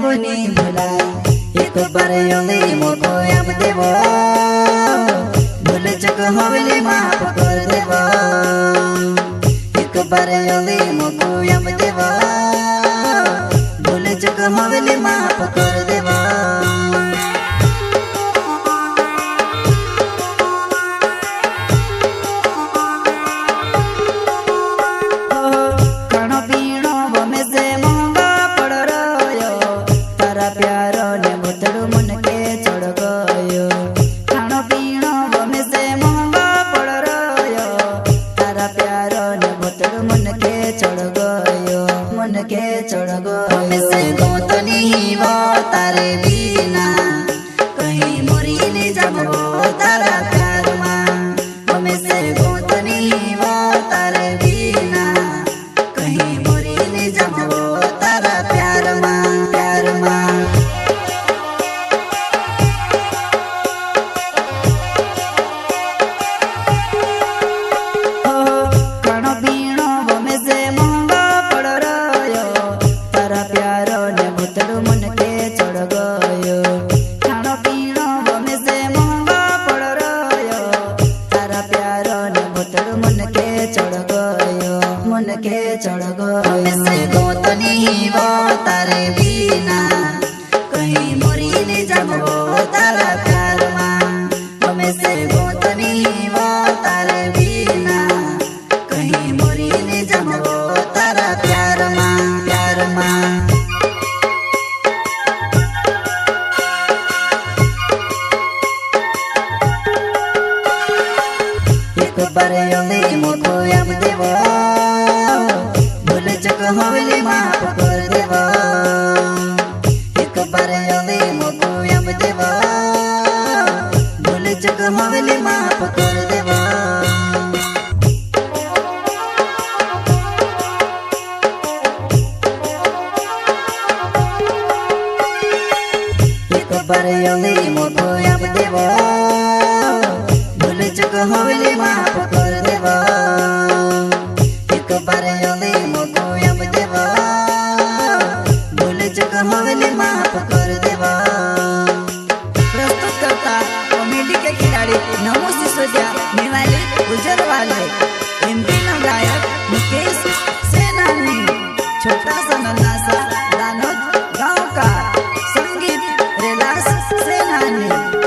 देवो नी भुला एक बार योली मोको यम देवो भूल चुक होली माफ कर देवो एक बार योली मोको यम देवो भूल चुक होली माफ कर देवो चढ़ गो से गोतनी वो तारे बिना कहीं मोरी ने जमो तारा प्यार मां हमें से गोतनी वो तारे बिना कहीं मोरी ने जमो तारा प्यार मां प्यार मां चढ़ गो से गोतनी वो तारे बिना कहीं मोरी ने जमो तारा प्यार मां हमें से गोतनी वो तारे बिना कहीं मोरी ने जमो तारा प्यार मां प्यार मां एक बार योली मोको यम देवो होली माफ कर देवो एक बार योली मोको यम देवो भूल चुक होली माफ कर देवो एक बार योली मोको यम देवो भूल चुक होली माफ कर देवो एक बार योली मोको होली माफ कर देवा प्रस्तुत करता कॉमेडी के खिलाड़ी नमो सिसोदिया निवाले गुजर वाले एमपी गायक मुकेश सेनानी छोटा सा नन्हा सा दानोद गांव का संगीत रेलास सेनानी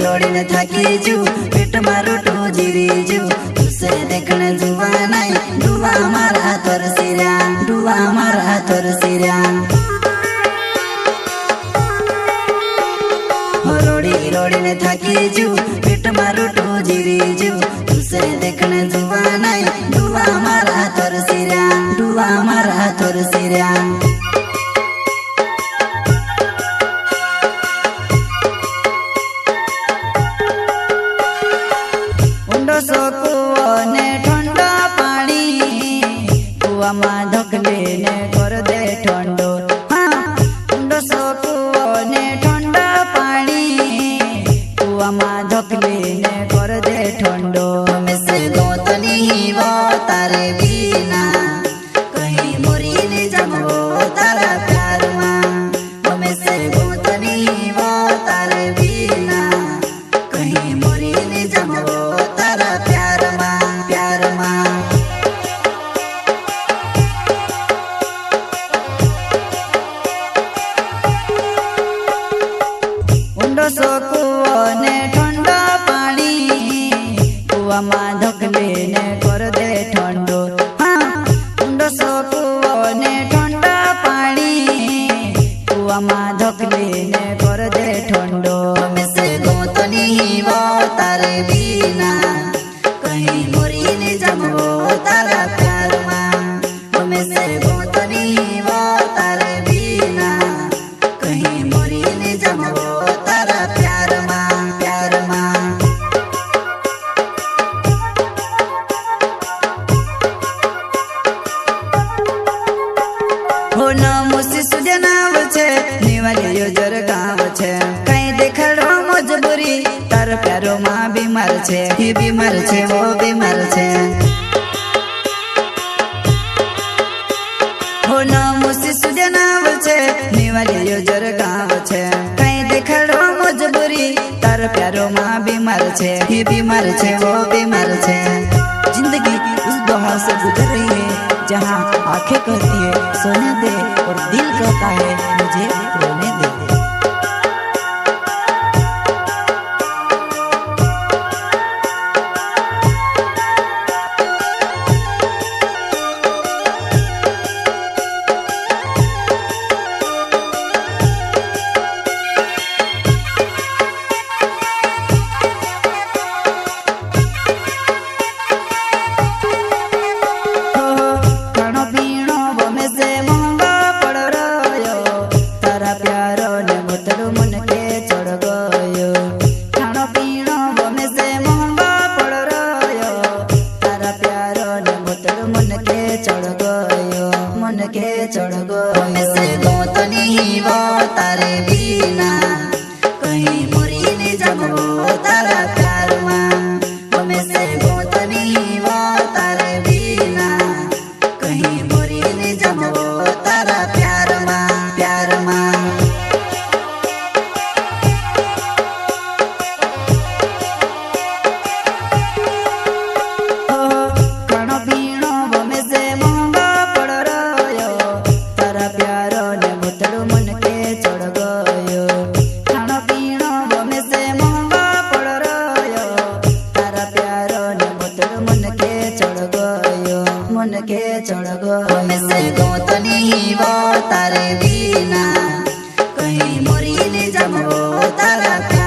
रोड़ी न थकी जू पेट मारो टो जीरी जू तुसे देखने जुआ नहीं डुआ मारा तोर सिरा डुआ मारा तोर सिरा रोड़ी न थकी जू पेट मारो टो जीरी जू तुसे देखने जुआ नहीं डुआ मारा तोर सिरा डुआ मारा तोर सिरा ने ठंडा पानी कुआ में धकले ने कर दे ठंडो हाँ ने ठंडा पानी कुआ में धकले ने कर दे ठंडो हमें से गोतनी वो तारे बिना कहीं मोरी ने जमो तारा प्यार मां हमें से गोतनी वो तारे बिना कहीं मोरी ने जमो तारा प्यार मां प्यार मां ने ठंडा पानी कुआ में धकले ने कर दे ठंडो हाँ ने ठंडा पानी कुआ में धकले ने कर दे ठंडो हमें से गोतनी वो तारे बिना कहीं मोरी ने जमो तारा प्यार मां हमें से गोतनी वो तारे बिना कहीं मोरी ने जमो तारा प्यार मां प्यार मां हो न गाँव छे कहीं देखाड़ो मजबूरी तार प्यारो माँ बीमार छे ही बीमार छे वो बीमार छे हो नामो शिशु जनाव छे निवाली योजर गाँव छे कहीं देखाड़ो मजबूरी तार प्यारो माँ बीमार छे ही बीमार छे वो बीमार छे। जिंदगी उस दौर से गुजर रही है जहाँ आंखें कहती है सोने दे और दिल कहता है मुझे रोने दे। चढ़ गयो से गोतनी वो तारे बिना कहीं मुरी नहीं जमो तारा प्यार माँ में से गोतनी वो तारे बिना कहीं मुरी नहीं जमो तारा प्यार माँ प्यार माँ। मन के चढ़ गयो से गोतनी वो तारे बिना कहीं मुरी नहीं जमो तारा।